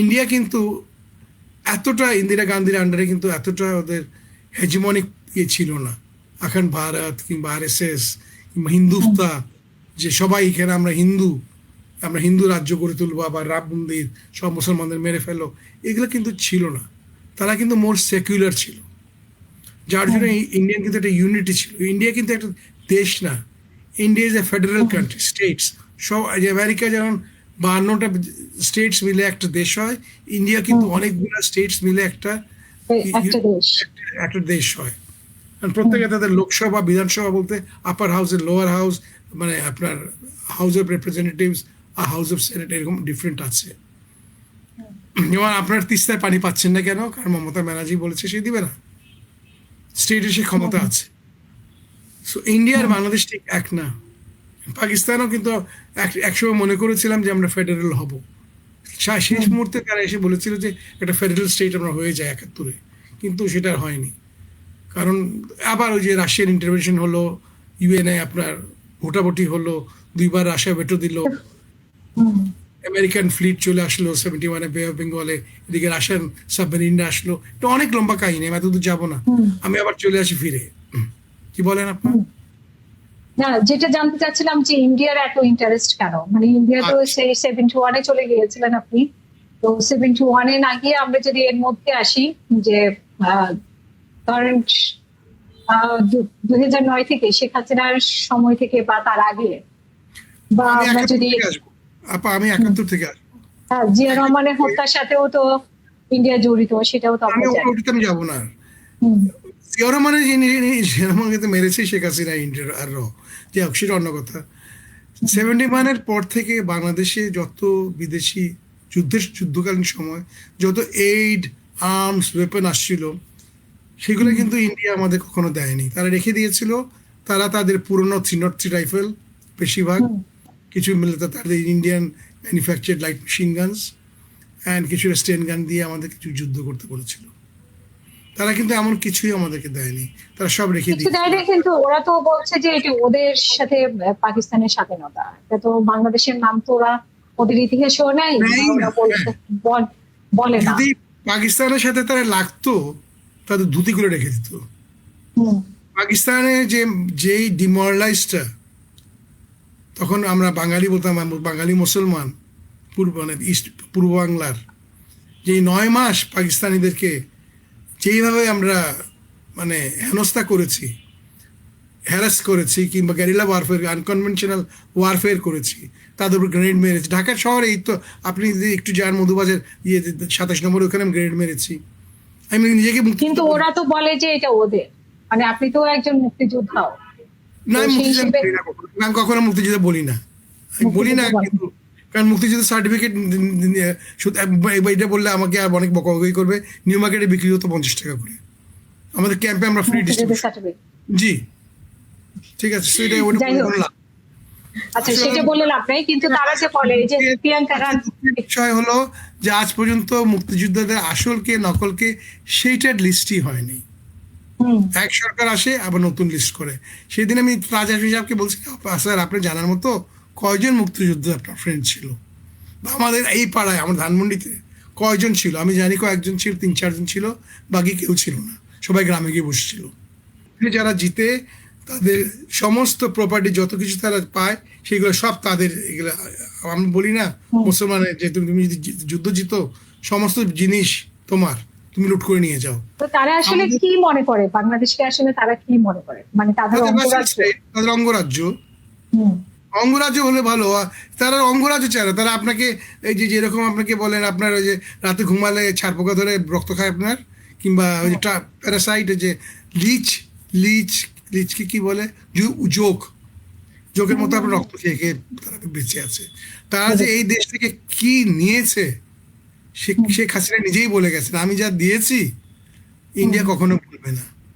India কিন্তু এতটা ইন্দিরা গান্ধীর আন্ডারে কিন্তু এতটা ওদের হেজিমনিক ইয়ে ছিল না। এখন ভারত কিংবা আরএসএস কিংবা হিন্দুস্তা, যে সবাই এখানে আমরা হিন্দু, আমরা হিন্দু রাজ্য গড়ে তুলবো, আবার রাম মন্দির, সব মুসলমানদের মেরে ফেলো, এগুলো কিন্তু ছিল না। তারা কিন্তু মোর সেকুলার ছিল, যার জন্য ইন্ডিয়ান কিন্তু একটা ইউনিটি ছিল। ইন্ডিয়া কিন্তু একটা দেশ না, India is a federal country, states. সব আমেরিকা যেমন 52টা স্টেটস মিলে একটা দেশ হয়, ইন্ডিয়া কিন্তু অনেকগুলো স্টেটস মিলে একটা একটা দেশ। একটা দেশ হয়। কারণ প্রত্যেকে তাদের লোকসভা বিধানসভা বলতে আপার হাউস এর লোয়ার হাউস, মানে আপনার হাউস অফ রিপ্রেজেন্টেটিভস আর হাউস অফ সেনেট এরকম ডিফারেন্ট আছে। যেমন আপনার তিস্তায় পানি পাচ্ছেন না কেন? কারণ মমতা ব্যানার্জি বলেছে সে দিবে না, স্টেটের সে ক্ষমতা আছে। সো ইন্ডিয়া আর বাংলাদেশ ঠিক এক না। পাকিস্তানও কিন্তু একসময় মনে করেছিলাম যে আমরা ফেডারেল হব, শেষ মুহূর্তে তারা এসে বলেছিল যে একটা ফেডারেল স্টেট আমরা হয়ে যায় 71-এ, কিন্তু সেটা আর হয়নি। কারণ আবার ওই যে রাশিয়ান ইন্টারভেনশন হলো, ইউএনএ আপনার ভোটাভুটি হলো, 2বার রাশিয়া ভেটো দিল, আমেরিকান ফ্লিট চলে আসলো 71-এ বে অফ বেঙ্গলে, এদিকে রাশিয়ান সাবমেরিনরা আসলো। এটা অনেক লম্বা কাহিনী, আমি এতদূর যাবো না, আমি আবার চলে আসি ফিরে। কি বলেন আপনার? না, যেটা জানতে চাচ্ছিলাম যে ইন্ডিয়ার এত ইন্টারেস্ট কেন, মানে ইন্ডিয়া তো সেই 71-এ চলে গিয়েছিলেন আপনি, তো 71-এ না গিয়ে আমরা যদি এর মধ্যে আসি যে ধরেন 2009 থেকে শেখ হাসিনার সময় থেকে বা তার আগে, বা আমরা যদি আমি 71 থেকে আসবো। জিয়া রহমানের হত্যার সাথেও তো ইন্ডিয়া জড়িত, সেটাও তো আমরা জানি। আমি যাবো না। জিয়া রহমানের জিয়া রহমানকে তো মেরেছে শেখ হাসিনা, ইন্ডিয়ার আর যে সেটা অন্য কথা। 71-এর পর থেকে বাংলাদেশে যত বিদেশি যুদ্ধকালীন সময় যত এইড, আর্মস, ওয়েপন আসছিল, সেগুলো কিন্তু ইন্ডিয়া আমাদের কখনো দেয়নি। তারা রেখে দিয়েছিল। তারা তাদের পুরনো 303 রাইফেল বেশিরভাগ, কিছু মিলে তাদের Indian manufactured light machine guns and কিছু স্টেন গান দিয়ে আমাদের কিছু যুদ্ধ করতে বলেছিল। তারা কিন্তু এমন কিছুই আমাদেরকে দেয়নি, তারা সব রেখে দিয়েছে। কিন্তু ওরা তো বলছে যে এটি ওদের সাথে পাকিস্তানের স্বাধীনতা, এটা তো বাংলাদেশের নাম তো ওরা ওদের ইতিহাসেও নাই, বলে না। যদি পাকিস্তানের সাথে তারা লাগতো তাদের ধুতিগুলো রেখে দিত। পাকিস্তানে যেই ডিমোরালাইজটা, তখন আমরা বাঙালি বলতাম, বাঙালি মুসলমান, মানে পূর্ব বাংলার, যে 9 মাস পাকিস্তানিদেরকে যেইভাবে আমরা মানে হেনস্থা করেছি, হ্যারাস করেছি, কিংবা গ্যারিলা ওয়ারফেয়ার, আনকনভেনশনাল ওয়ারফেয়ার করেছি, তাদের উপর গ্রেনেড মেরেছি। ঢাকার শহরে এই তো আপনি যদি একটু যান মধুবাজার 27 নম্বর, ওখানে আমি গ্রেনেড মেরেছি। আমি নিজেকে কিন্তু ওরা তো বলে যে এটা ওদের, মানে আপনি তো একজন মুক্তিযোদ্ধাও। না, আমি কখনো মুক্তিযোদ্ধা বলি না, আমি বলি না, কিন্তু কারণ মুক্তিযুদ্ধ সার্টিফিকেট এটা বললে আমাকে আর অনেক বকাবকি করবে। নিউ মার্কেটে বিক্রি হতো 50 টাকা করে, আমাদের ক্যাম্পে আমরা ফ্রি ডিস্ট্রিবিউশন। জি ঠিক আছে, সেটা বললাম। আচ্ছা, সেটা বলে লাভ নাই, কিন্তু তারা যে বলে যে প্রিয়াঙ্কা বিষয় হলো যে আজ পর্যন্ত মুক্তিযোদ্ধাদের আসলকে নকলকে সেইটার লিস্টই হয়নি। এক সরকার আসে আবার নতুন লিস্ট করে। সেদিন আমি রাজা সাহেবকে বলছি, স্যার আপনি জানার মতো কয়জন মুক্তিযোদ্ধা আপনার ফ্রেন্ড ছিল, বা আমাদের এই পাড়ায় আমার ধানমন্ডিতে কয়জন ছিল? আমি জানি কয়েকজন ছিল, 3-4 জন ছিল, বাকি কেউ ছিল না, সবাই গ্রামে গিয়ে বসেছিল। যারা জিতে তাদের সমস্ত প্রপার্টি যত কিছু তারা পায় সেগুলো সব তাদের। এগুলো আমি বলি না, মুসলমানের যে তুমি যদি যুদ্ধ জিতো সমস্ত জিনিস তোমার, তুমি লুট করে নিয়ে যাও। তো তারা আসলে কি মনে করে বাংলাদেশকে, আসলে তারা কি মনে করে, মানে তাদের অঙ্গরাজ্য অঙ্গরাজ্য হলে ভালো। তারা অঙ্গরাজ্য চায় না, তারা আপনাকে এই যে যেরকম আপনাকে বলেন আপনার ওই যে রাতে ঘুমালে ছাড় পোকা ধরে রক্ত খায় আপনার, কিংবা ওই যে প্যারাসাইট, যে লিচ লিচ লিচকে কি বলে, যোগের মতো আপনার রক্ত খেয়ে খেয়ে তারা বেঁচে আছে। তারা যে এই দেশ থেকে কি নিয়েছে, শেখ হাসিনা নিজেই বলে গেছেন, আমি যা দিয়েছি ইন্ডিয়া কখনো ভুলবে না।